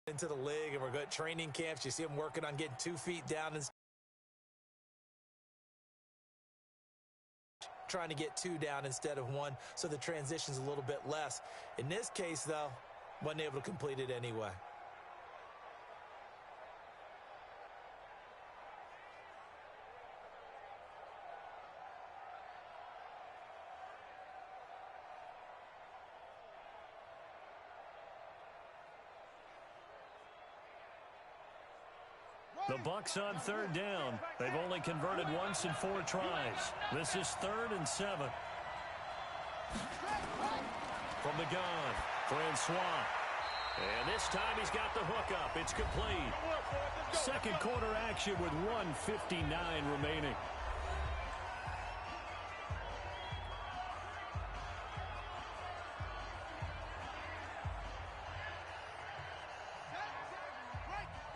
into the league, and we're good at training camps. You see them working on getting 2 feet down and trying to get 2 down instead of 1, so the transition's a little bit less. In this case, though, wasn't able to complete it anyway. The Bucks on 3rd down. They've only converted once in 4 tries. This is 3rd and 7. From the gun, Francois. And this time he's got the hook up. It's complete. Second quarter action with 1:59 remaining.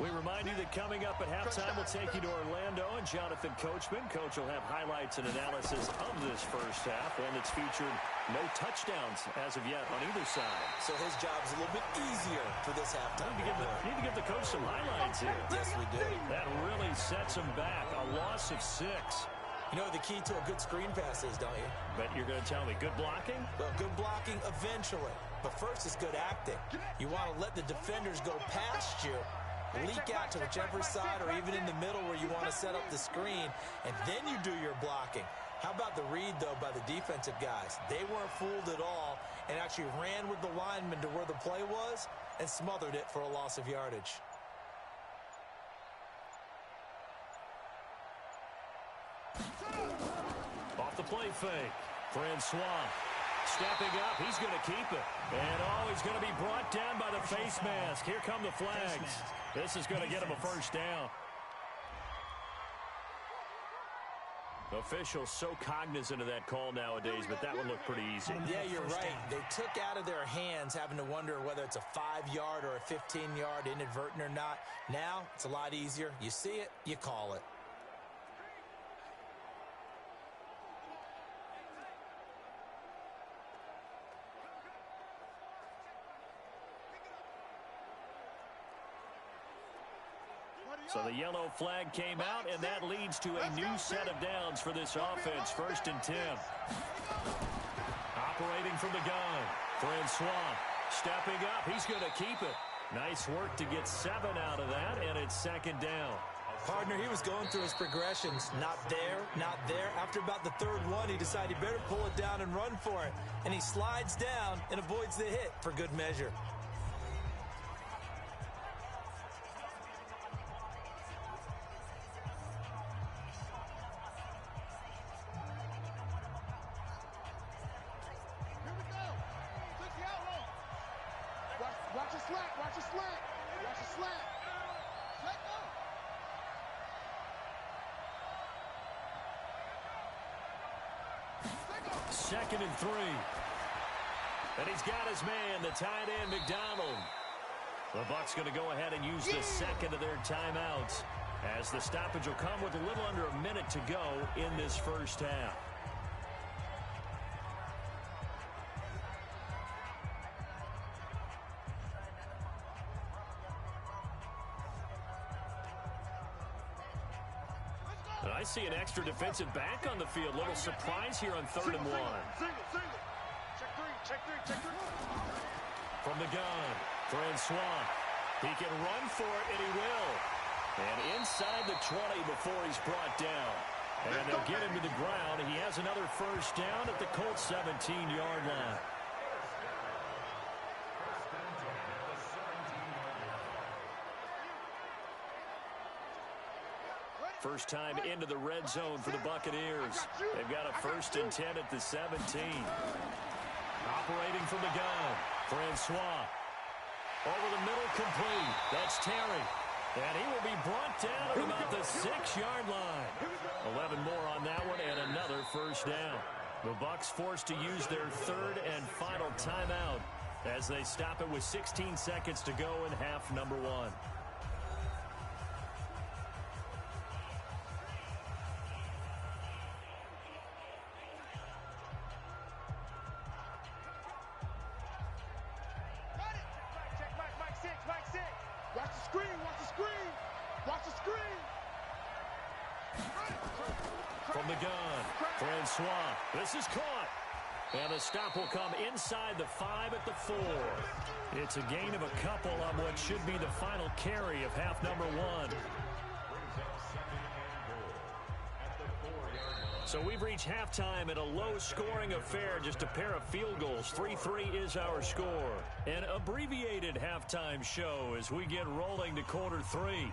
We remind you that coming up at halftime, we'll take you to Orlando and Jonathan Coachman. Coach will have highlights and analysis of this first half, one that's featured no touchdowns as of yet on either side. So his job's a little bit easier for this halftime. Need to give the coach some highlights here. Yes, we do. That really sets him back. A loss of 6. You know what the key to a good screen pass is, don't you? But you're going to tell me, good blocking? Well, good blocking eventually. But first it's good acting. You want to let the defenders go past you, leak out to whichever side or even in the middle where you want to set up the screen, and then you do your blocking. How about the read, though, by the defensive guys? They weren't fooled at all and actually ran with the lineman to where the play was and smothered it for a loss of yardage. Off the play fake, Francois. Stepping up, he's going to keep it. And, he's going to be brought down by the face mask. Here come the flags. This is going to get him a first down. Officials so cognizant of that call nowadays, but that one looked pretty easy. Yeah, you're right. They took out of their hands having to wonder whether it's a 5-yard or a 15-yard inadvertent or not. Now, it's a lot easier. You see it, you call it. So the yellow flag came out, and that leads to a new set of downs for this offense. 1st and 10. Operating from the gun, Francois. Stepping up, he's going to keep it. Nice work to get 7 out of that, and it's 2nd down. Partner, he was going through his progressions. Not there, not there. After about the 3rd one, he decided he better pull it down and run for it. And he slides down and avoids the hit for good measure. Second and 3. And he's got his man, the tight end, McDonald. The Bucs going to go ahead and use the second of their timeouts, as the stoppage will come with a little under a minute to go in this first half. And I see an extra defensive back on the field. Little surprise here on 3rd and 1. Check three. From the gun, Francois. He can run for it, and he will. And inside the 20 before he's brought down. And they'll get him to the ground. He has another first down at the Colts 17-yard line. First time into the red zone for the Buccaneers. They've got a 1st and 10 at the 17. Operating from the gun, Francois. Over the middle, complete. That's Terry. And he will be brought down at about the 6-yard line. 11 more on that one, and another first down. The Bucs forced to use their 3rd and final timeout as they stop it with 16 seconds to go in half number 1. screen. Watch the screen. Watch the screen. From the gun, Francois. This is caught. And the stop will come inside the 5 at the 4. It's a gain of a couple on what should be the final carry of half number 1. So we've reached halftime at a low-scoring affair, just a pair of field goals. 3-3 is our score. An abbreviated halftime show as we get rolling to quarter 3.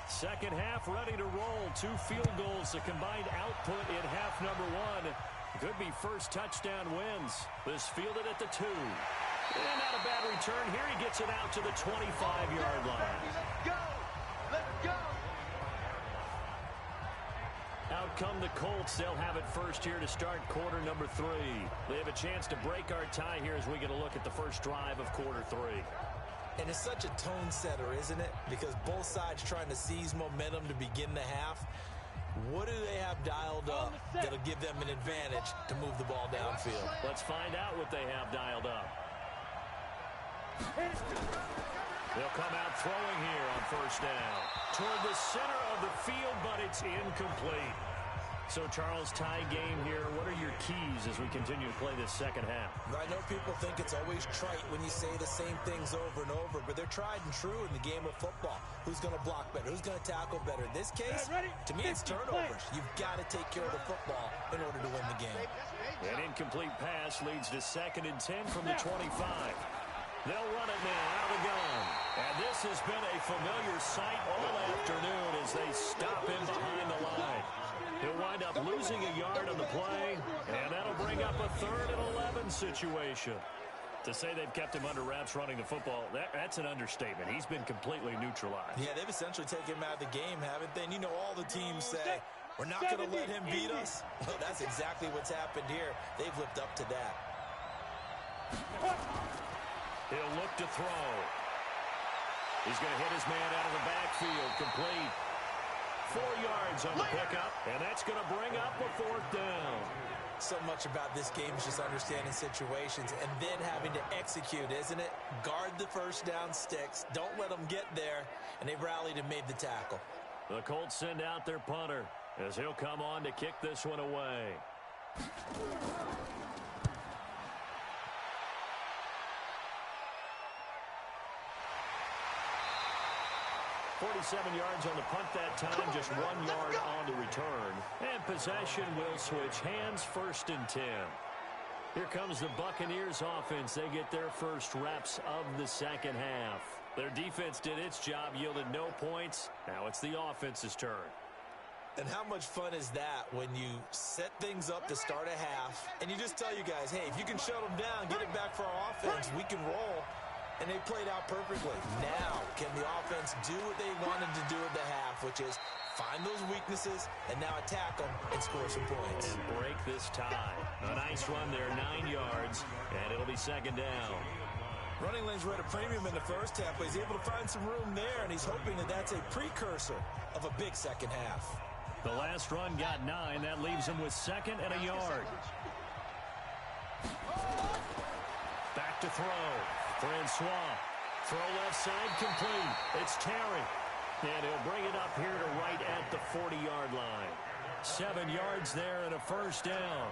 Second half ready to roll. 2 field goals, the combined output in half number 1. Could be first touchdown wins. This fielded at the 2. And not a bad return. Here he gets it out to the 25-yard line. Let's go. Let's go. Out come the Colts. They'll have it first here to start quarter number 3. They have a chance to break our tie here as we get a look at the first drive of quarter 3. And it's such a tone setter, isn't it? Because both sides trying to seize momentum to begin the half. What do they have dialed up that'll give them an advantage to move the ball downfield? Let's find out what they have dialed up. They'll come out throwing here on first down. Toward the center of the field, but it's incomplete. So, Charles, tie game here. What are your keys as we continue to play this second half? I know people think it's always trite when you say the same things over and over, but they're tried and true in the game of football. Who's going to block better? Who's going to tackle better? In this case, to me, it's turnovers. You've got to take care of the football in order to win the game. An incomplete pass leads to 2nd and 10 from the 25. They'll run it now out of the gun. And this has been a familiar sight all afternoon as they stop him behind the line. He'll wind up losing a yard on the play, and that'll bring up a 3rd and 11 situation. To say they've kept him under wraps running the football, that's an understatement. He's been completely neutralized. Yeah, they've essentially taken him out of the game, haven't they? And you know all the teams say, we're not going to let him beat us. Well, that's exactly what's happened here. They've lived up to that. He'll look to throw. He's going to hit his man out of the backfield, complete. 4 yards on the pickup, and that's going to bring up a 4th down. So much about this game is just understanding situations and then having to execute, isn't it? Guard the first down sticks. Don't let them get there, and they rallied and made the tackle. The Colts send out their punter as he'll come on to kick this one away. 47 yards on the punt that time, just 1 yard on the return. And possession will switch hands, 1st and 10. Here comes the Buccaneers offense. They get their first reps of the second half. Their defense did its job, yielded no points. Now it's the offense's turn. And how much fun is that when you set things up to start a half and you just tell you guys, hey, if you can shut them down, get it back for our offense, we can roll. And they played out perfectly. Now, can the offense do what they wanted to do at the half, which is find those weaknesses and now attack them and score some points. And break this tie. A nice run there, 9 yards, and it'll be 2nd down. Running lanes were at a premium in the first half, but he's able to find some room there, and he's hoping that that's a precursor of a big second half. The last run got 9. That leaves him with 2nd and a yard. Back to throw. Francois. Throw left side complete. It's Terry. And he'll bring it up here to right at the 40-yard line. 7 yards there and a first down.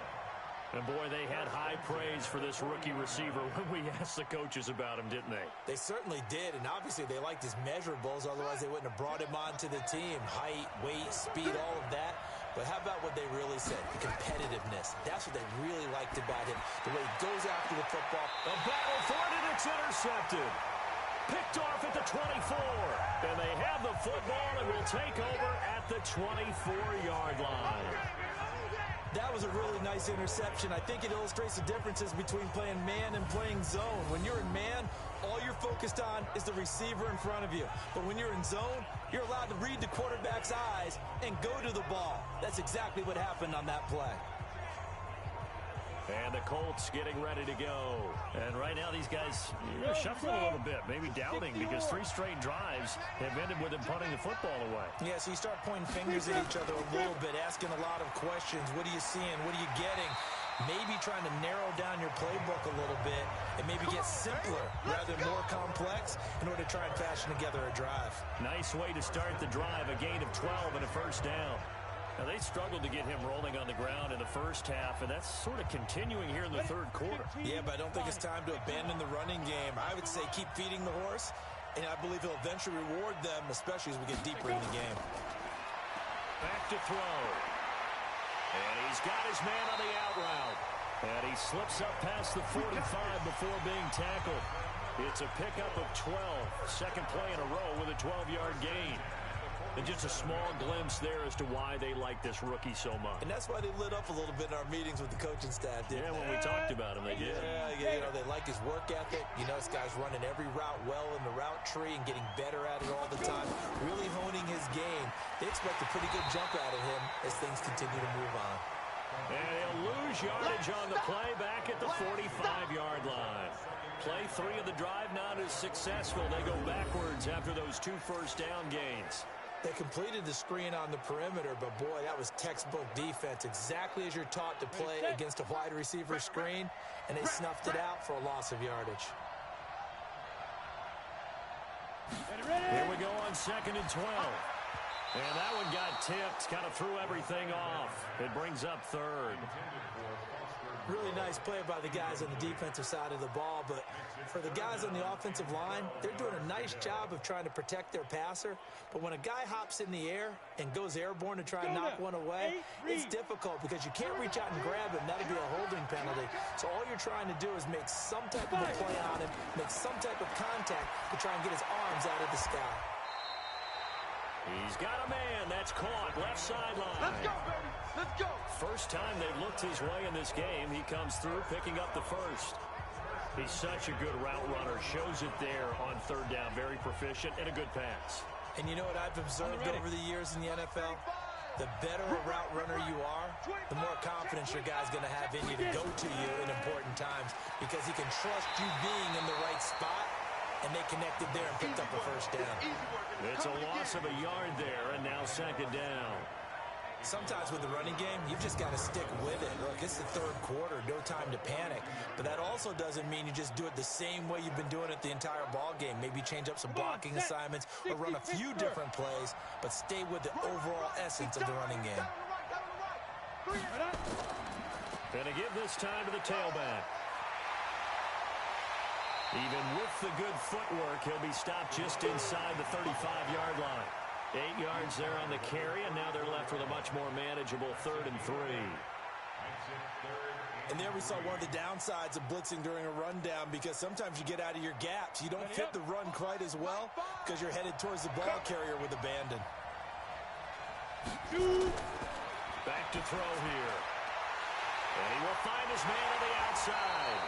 And, boy, they had high praise for this rookie receiver when we asked the coaches about him, didn't they? They certainly did, and obviously they liked his measurables. Otherwise, they wouldn't have brought him onto the team. Height, weight, speed, all of that. But how about what they really said? The competitiveness. That's what they really liked about him. The way he goes after the football. A battle for it, and it's intercepted. Picked off at the 24. And they have the football and will take over at the 24-yard line. That was a really nice interception. I think it illustrates the differences between playing man and playing zone. When you're in man, all you're focused on is the receiver in front of you. But when you're in zone, you're allowed to read the quarterback's eyes and go to the ball. That's exactly what happened on that play. And the Colts getting ready to go. And right now these guys are shuffling a little bit, maybe doubting, because 3 straight drives have ended with them punting the football away. Yeah, so you start pointing fingers at each other a little bit, asking a lot of questions. What are you seeing? What are you getting? Maybe trying to narrow down your playbook a little bit and maybe get simpler rather than more complex in order to try and fashion together a drive. Nice way to start the drive, a gain of 12 and a first down. Now, they struggled to get him rolling on the ground in the first half, and that's sort of continuing here in the third quarter. Yeah, but I don't think it's time to abandon the running game. I would say keep feeding the horse, and I believe he'll eventually reward them, especially as we get deeper in the game. Back to throw. And he's got his man on the out route. And he slips up past the 45 before being tackled. It's a pickup of 12. Second play in a row with a 12-yard gain. And just a small glimpse there as to why they like this rookie so much. And that's why they lit up a little bit in our meetings with the coaching staff. Yeah, when we talked about him, they did. Yeah, you know, they like his work ethic. You know, this guy's running every route well in the route tree and getting better at it all the time, really honing his game. They expect a pretty good jump out of him as things continue to move on. And he'll lose yardage on the play back at the 45-yard line. Play 3 of the drive not as successful. They go backwards after those 2 first-down gains. They completed the screen on the perimeter, but boy, that was textbook defense, exactly as you're taught to play against a wide receiver screen, and they snuffed it out for a loss of yardage. Here we go on 2nd and 12. And that one got tipped, kind of threw everything off. It brings up 3rd. Really nice play by the guys on the defensive side of the ball, but for the guys on the offensive line, they're doing a nice job of trying to protect their passer. But when a guy hops in the air and goes airborne to try and knock one away, it's difficult because you can't reach out and grab him. That'll be a holding penalty. So all you're trying to do is make some type of a play on him, make some type of contact to try and get his arms out of the sky. He's got a man. That's caught. Left sideline. Let's go, baby. Let's go. First time they've looked his way in this game. He comes through picking up the first. He's such a good route runner. Shows it there on 3rd down. Very proficient and a good pass. And you know what I've observed over the years in the NFL? The better a route runner you are, the more confidence your guy's going to have in you to go to you in important times because he can trust you being in the right spot, and they connected there and picked up a first down. It's a loss of a yard there, and now 2nd down. Sometimes with the running game, you've just got to stick with it. Look, it's the 3rd quarter, no time to panic. But that also doesn't mean you just do it the same way you've been doing it the entire ball game. Maybe change up some blocking assignments or run a few different plays, but stay with the overall essence of the running game. Gonna give this time to the tailback. Even with the good footwork, he'll be stopped just inside the 35-yard line. 8 yards there on the carry, and now they're left with a much more manageable 3rd and 3. And there we saw one of the downsides of blitzing during a rundown because sometimes you get out of your gaps. You don't fit the run quite as well because you're headed towards the ball carrier with abandon. Back to throw here. And he will find his man on the outside.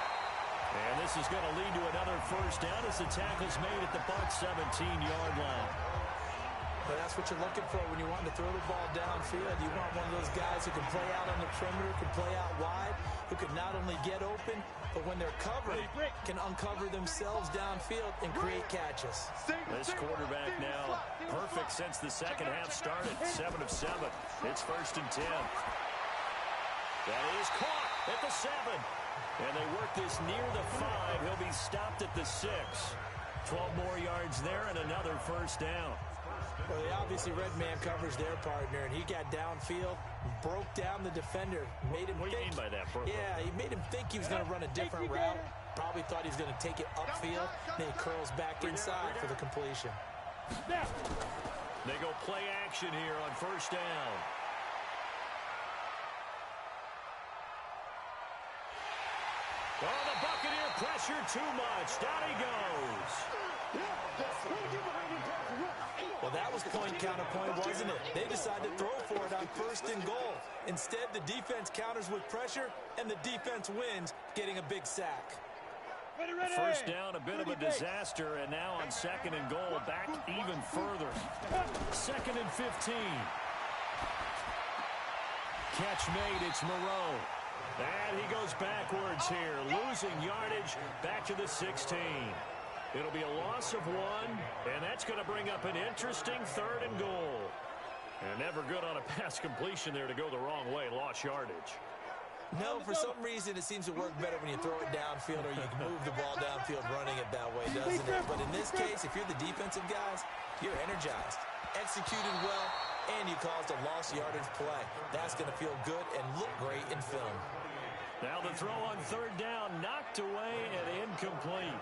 And this is going to lead to another first down as the tackle's made at the Bucs 17-yard line. But that's what you're looking for when you want to throw the ball downfield. You want one of those guys who can play out on the perimeter, can play out wide, who can not only get open, but when they're covered, can uncover themselves downfield and create catches. This quarterback now perfect since the second half started. 7 of 7. It's 1st and 10. That is caught at the 7. And they work this near the 5. He'll be stopped at the 6. 12 more yards there and another first down. Well, they obviously red man covers their partner, and he got downfield, broke down the defender, made him What do you mean by that, Brooklyn? Yeah, he made him think he was going to run a different route. Probably thought he was going to take it upfield, then he curls back inside for the completion. They go play action here on first down. Oh, the Buccaneer pressure too much. Down he goes. Well, that was point counterpoint, wasn't it? They decided to throw for it on 1st and goal. Instead, the defense counters with pressure, and the defense wins, getting a big sack. First down, a bit of a disaster, and now on 2nd and goal, back even further. 2nd and 15. Catch made, it's Moreau. And he goes backwards here, losing yardage back to the 16. It'll be a loss of 1, and that's going to bring up an interesting 3rd and goal. And never good on a pass completion there to go the wrong way, lost yardage. No, for some reason it seems to work better when you throw it downfield or you can move the ball downfield running it that way, doesn't it? But in this case, if you're the defensive guys, you're energized, executed well, and you caused a lost yardage play. That's going to feel good and look great in film. Now the throw on 3rd down, knocked away and incomplete.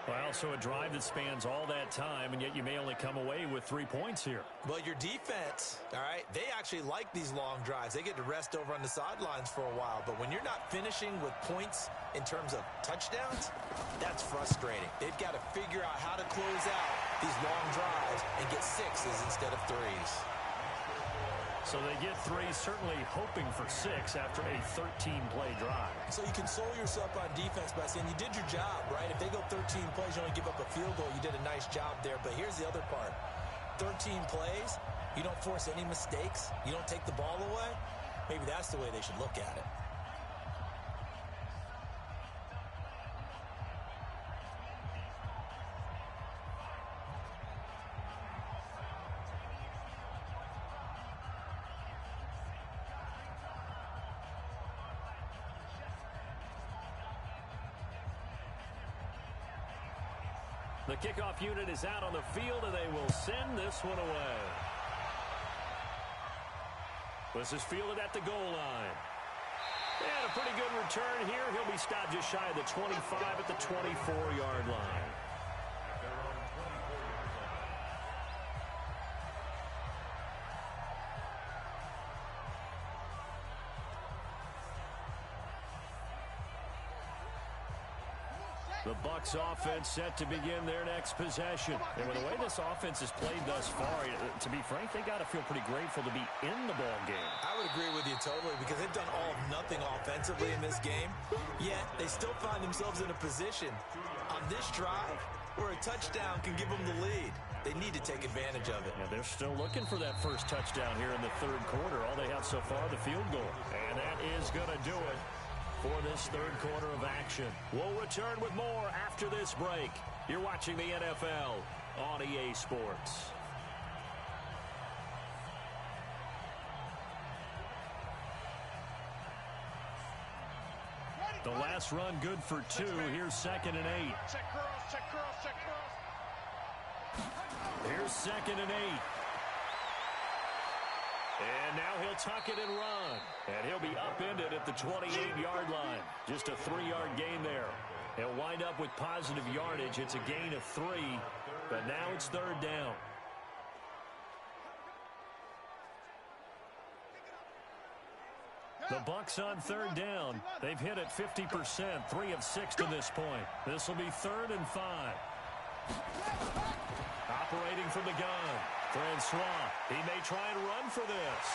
Well, so a drive that spans all that time, and yet you may only come away with 3 points here. Well, your defense, all right, they actually like these long drives. They get to rest over on the sidelines for a while. But when you're not finishing with points in terms of touchdowns, that's frustrating. They've got to figure out how to close out these long drives and get 6s instead of 3s. So they get 3, certainly hoping for 6 after a 13-play drive. So you console yourself on defense by saying you did your job, right? If they go 13 plays, you only give up a field goal, you did a nice job there. But here's the other part. 13 plays, you don't force any mistakes, you don't take the ball away. Maybe that's the way they should look at it. The kickoff unit is out on the field, and they will send this one away. This is fielded at the goal line. And a pretty good return here. He'll be stopped just shy of the 25 at the 24-yard line. The Bucs offense set to begin their next possession. And with the way this offense has played thus far, to be frank, they got to feel pretty grateful to be in the ball game. I would agree with you totally because they've done all of nothing offensively in this game. Yet they still find themselves in a position on this drive where a touchdown can give them the lead. They need to take advantage of it. Yeah, they're still looking for that first touchdown here in the 3rd quarter. All they have so far, the field goal. And that is going to do it for this 3rd quarter of action. We'll return with more after this break. You're watching the NFL on EA Sports. The last run good for 2. Here's 2nd and 8. Check curls, check curls, check curls. Here's 2nd and 8. And now he'll tuck it and run. And he'll be upended at the 28-yard line. Just a 3-yard gain there. He'll wind up with positive yardage. It's a gain of 3, but now it's 3rd down. The Bucs on 3rd down. They've hit it 50%, 3 of 6 to this point. This will be 3rd and 5. Operating from the gun, Francois. He may try and run for this.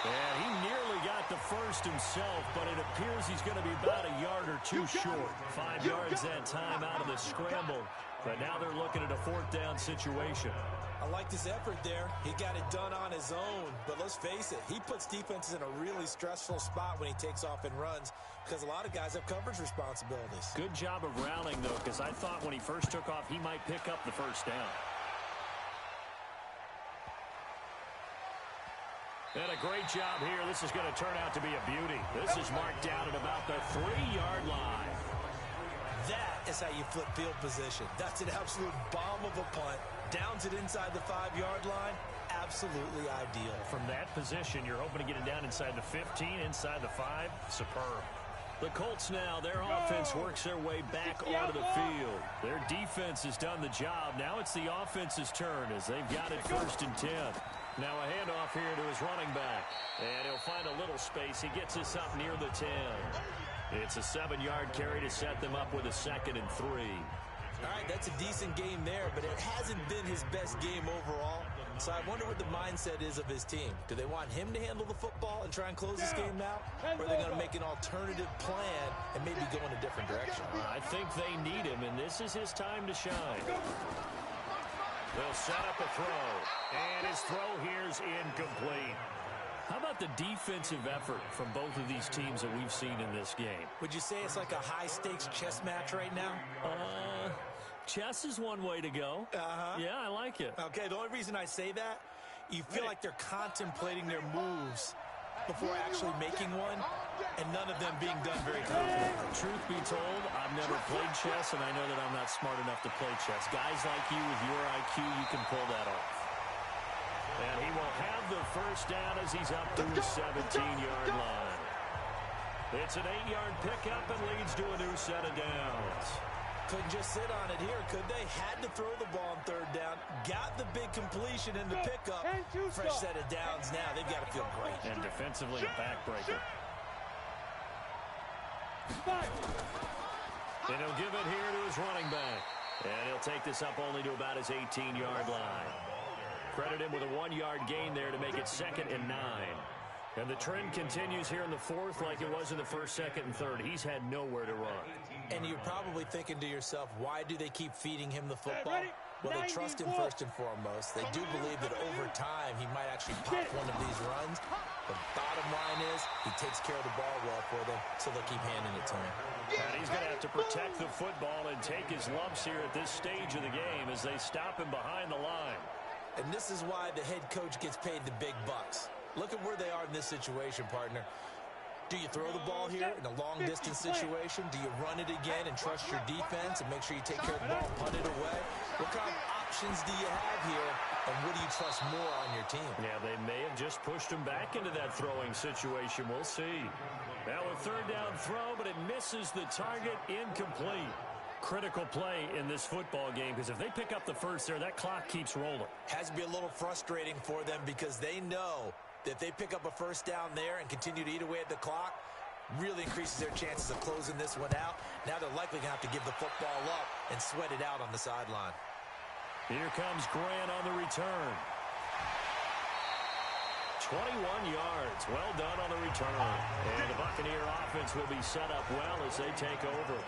And he nearly got the first himself, but it appears he's going to be about a yard or 2 short. 5 yards that time out of the scramble. But now they're looking at a 4th down situation. I like this effort there. He got it done on his own. But let's face it, he puts defenses in a really stressful spot when he takes off and runs because a lot of guys have coverage responsibilities. Good job of rallying, though, because I thought when he first took off, he might pick up the first down. And a great job here. This is going to turn out to be a beauty. This is marked down at about the 3-yard line. That is how you flip field position. That's an absolute bomb of a punt. Downs it inside the 5-yard line. Absolutely ideal. From that position, you're hoping to get it down inside the 15, inside the 5. Superb. The Colts now, their offense works their way back onto the field. Their defense has done the job. Now it's the offense's turn as they've got it 1st and 10. Now a handoff here to his running back. And he'll find a little space. He gets us up near the 10. It's a 7-yard carry to set them up with a 2nd and 3. All right, that's a decent game there, but it hasn't been his best game overall. So I wonder what the mindset is of his team. Do they want him to handle the football and try and close this game out? Or are they going to make an alternative plan and maybe go in a different direction? I think they need him, and this is his time to shine. They'll set up a throw, and his throw here's incomplete. How about the defensive effort from both of these teams that we've seen in this game? Would you say it's like a high-stakes chess match right now? Chess is one way to go. Yeah, I like it. Okay, the only reason I say that, you feel like they're contemplating their moves before actually making one, and none of them being done very confidently. Truth be told, I've never played chess, and I know that I'm not smart enough to play chess. Guys like you with your IQ, you can pull that off. And he will have the first down as he's up to his 17-yard line. It's an 8-yard pickup and leads to a new set of downs. Couldn't just sit on it here, could they? Had to throw the ball on third down. Got the big completion in the pickup. Fresh set of downs now. They've got to feel great. And defensively, a backbreaker. And he'll give it here to his running back. And he'll take this up only to about his 18-yard line. Credit him with a 1-yard gain there to make it 2nd and 9. And the trend continues here in the fourth like it was in the first, second, and third. He's had nowhere to run. And you're probably thinking to yourself, why do they keep feeding him the football? Well, they trust him first and foremost. They do believe that over time he might actually pop one of these runs. The bottom line is he takes care of the ball well for them, so they'll keep handing it to him. And he's going to have to protect the football and take his lumps here at this stage of the game as they stop him behind the line. And this is why the head coach gets paid the big bucks. Look at where they are in this situation, partner. Do you throw the ball here in a long-distance situation? Do you run it again and trust your defense and make sure you take care of the ball, punt it away? What kind of options do you have here, and what do you trust more on your team? Yeah, they may have just pushed him back into that throwing situation. We'll see. Now a third down throw, but it misses the target, incomplete. Critical play in this football game because if they pick up the first there, that clock keeps rolling. Has to be a little frustrating for them because they know that if they pick up a first down there and continue to eat away at the clock, really increases their chances of closing this one out. Now they're likely going to have to give the football up and sweat it out on the sideline. Here comes Grant on the return. 21 yards. Well done on the return. And the Buccaneer offense will be set up well as they take over.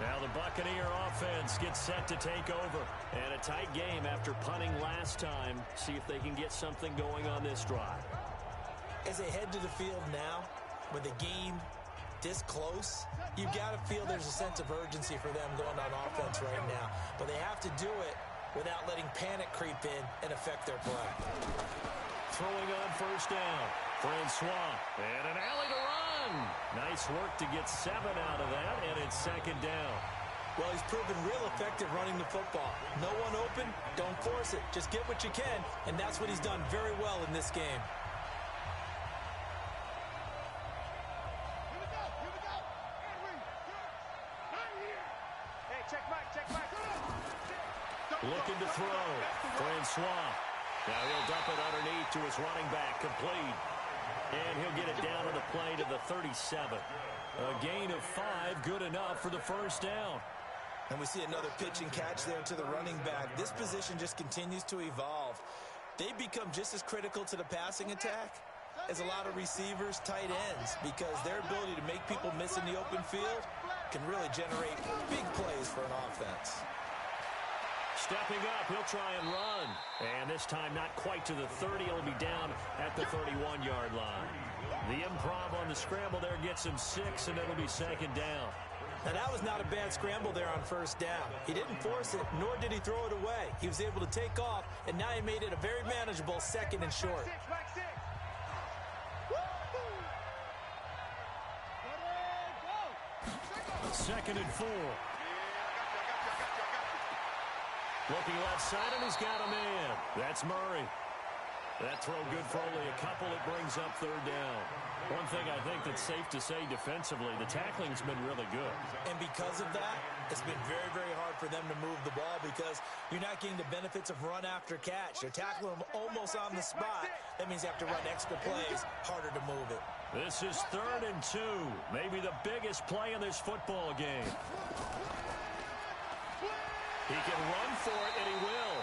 Now the Buccaneer offense gets set to take over. And a tight game after punting last time. See if they can get something going on this drive. As they head to the field now, with the game this close, you've got to feel there's a sense of urgency for them going on offense right now. But they have to do it without letting panic creep in and affect their play. Throwing on first down. Francois. And an alley to run. Nice work to get 7 out of that, and it's 2nd down. Well, he's proven real effective running the football. No one open, don't force it. Just get what you can, and that's what he's done very well in this game. Looking to throw. Francois. Now he'll dump it underneath to his running back, complete. And he'll get it down on the play to the 37. A gain of 5, good enough for the first down. And we see another pitch and catch there to the running back. This position just continues to evolve. They become just as critical to the passing attack as a lot of receivers, tight ends, because their ability to make people miss in the open field can really generate big plays for an offense. Stepping up, he'll try and run. And this time not quite to the 30. He'll be down at the 31-yard line. The improv on the scramble there gets him 6, and it'll be 2nd down. Now, that was not a bad scramble there on first down. He didn't force it, nor did he throw it away. He was able to take off, and now he made it a very manageable 2nd and short. Second and 4. Looking left side, and he's got a man. That's Murray. That throw good for only a couple. It brings up 3rd down. One thing I think that's safe to say defensively, the tackling's been really good. And because of that, it's been very, very hard for them to move the ball because you're not getting the benefits of run after catch. They're tackling them almost on the spot. That means you have to run extra plays, harder to move it. This is 3rd and 2. Maybe the biggest play in this football game. He can run for it, and he will.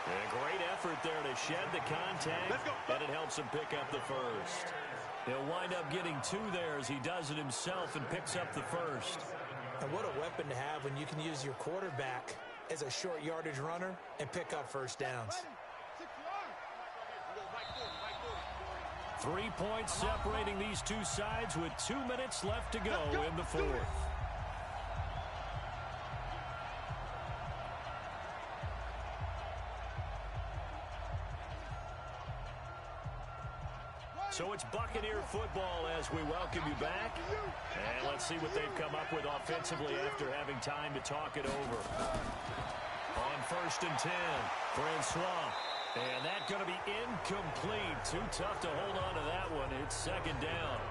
A great effort there to shed the contact, and it helps him pick up the first. He'll wind up getting 2 there as he does it himself and picks up the first. And what a weapon to have when you can use your quarterback as a short yardage runner and pick up first downs. 3 points separating these two sides with 2 minutes left to go in the fourth. So it's Buccaneer football as we welcome you back. And let's see what they've come up with offensively after having time to talk it over. On 1st and 10, Francois. And that's going to be incomplete. Too tough to hold on to that one. It's 2nd down.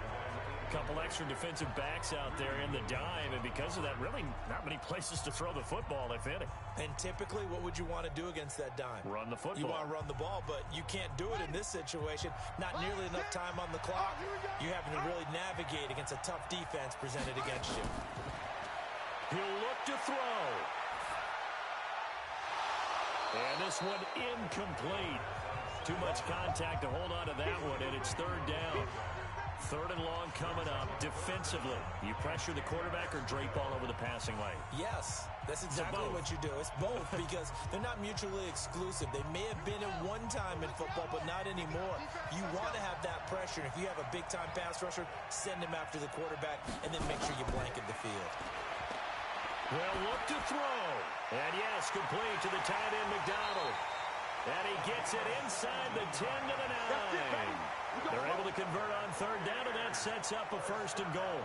A couple extra defensive backs out there in the dime, and because of that, really not many places to throw the football, if any. And typically, what would you want to do against that dime? Run the football. You want to run the ball, but you can't do it in this situation. Not nearly enough time on the clock. You're having to really navigate against a tough defense presented against you. He'll look to throw. And this one incomplete. Too much contact to hold on to that one, and it's 3rd down. 3rd and long coming up. Defensively, you pressure the quarterback or drape all over the passing lane? Yes, that's exactly what you do. It's both because they're not mutually exclusive. They may have been at one time in football, but not anymore. You want to have that pressure. If you have a big-time pass rusher, send him after the quarterback, and then make sure you blanket the field. They'll look to throw. And yes, complete to the tight end, McDonald. And he gets it inside the 10 to the 9. They're able to convert on 3rd down, and that sets up a 1st and goal.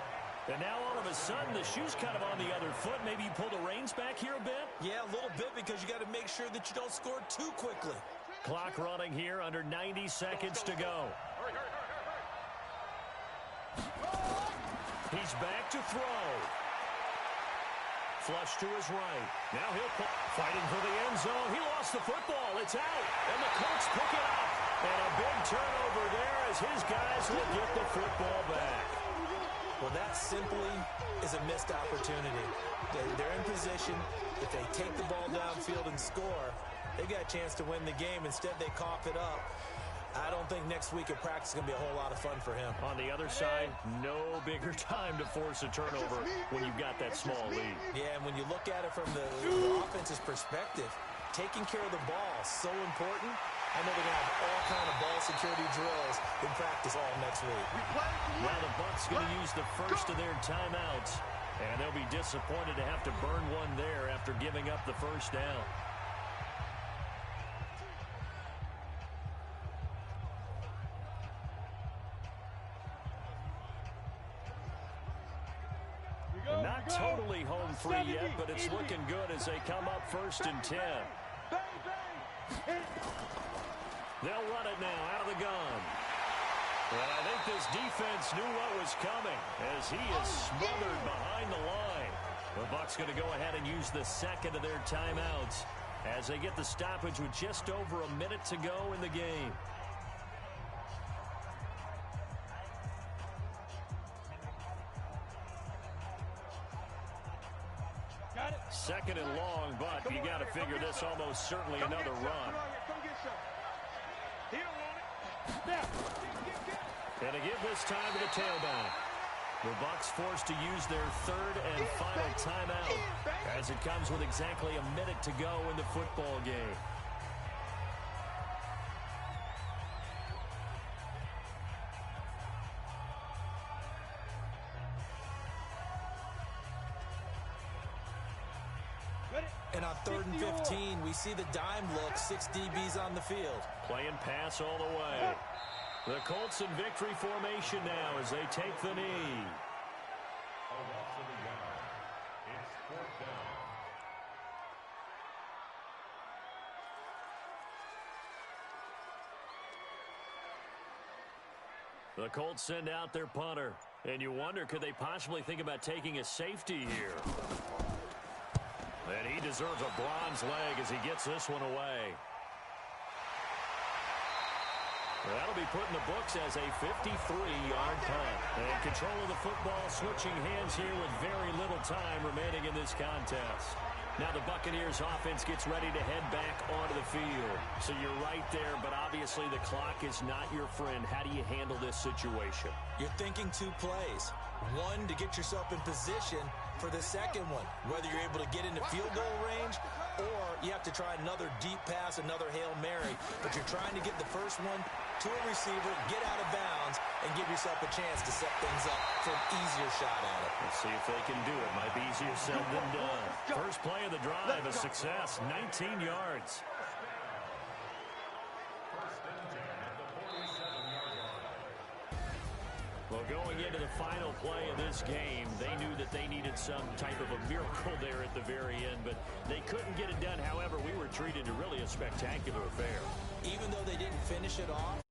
And now all of a sudden, the shoe's kind of on the other foot. Maybe you pull the reins back here a bit? Yeah, a little bit because you got to make sure that you don't score too quickly. Clock running here, under 90 seconds to go. He's back to throw. Flush to his right. Now he'll fighting for the end zone. He lost the football. It's out. And the Colts pick it up. And a big turnover there as his guys will get the football back. Well, that simply is a missed opportunity. They're in position. If they take the ball downfield and score, they've got a chance to win the game. Instead, they cough it up. I don't think next week at practice is going to be a whole lot of fun for him. On the other side, no bigger time to force a turnover when you've got that small lead. Yeah, and when you look at it from the offense's perspective, taking care of the ball is so important. I know they're going to have all kind of ball security drills in practice all next week. Now the Bucs going to use the first of their timeouts, and they'll be disappointed to have to burn one there after giving up the 1st down. Not totally home free yet, but it's looking good as they come up 1st and 10. They'll run it now out of the gun. And I think this defense knew what was coming as he is smothered behind the line. The Bucs going to go ahead and use the 2nd of their timeouts as they get the stoppage with just over a minute to go in the game. Got it. 2nd and long, but you got to figure this almost certainly another run. And to give this time to the tailback. The Bucs forced to use their 3rd and final timeout as it comes with exactly a minute to go in the football game. And on 3rd and 15, we see the dime look, 6 DBs on the field. Playing pass all the way. The Colts in victory formation now as they take the knee. The Colts send out their punter. And you wonder, could they possibly think about taking a safety here? And he deserves a bronze leg as he gets this one away. That'll be put in the books as a 53-yard punt. And control of the football switching hands here with very little time remaining in this contest. Now the Buccaneers offense gets ready to head back onto the field. So you're right there, but obviously the clock is not your friend. How do you handle this situation? You're thinking two plays. One, to get yourself in position for the second one, whether you're able to get into field goal range or you have to try another deep pass, another Hail Mary. But you're trying to get the first one to a receiver, get out of bounds, and give yourself a chance to set things up for an easier shot at it. Let's see if they can do it. Might be easier said than done. First play of the drive, a success, 19 yards. Well, going into the final play of this game, they knew that they needed some type of a miracle there at the very end, but they couldn't get it done. However, we were treated to really a spectacular affair. Even though they didn't finish it off,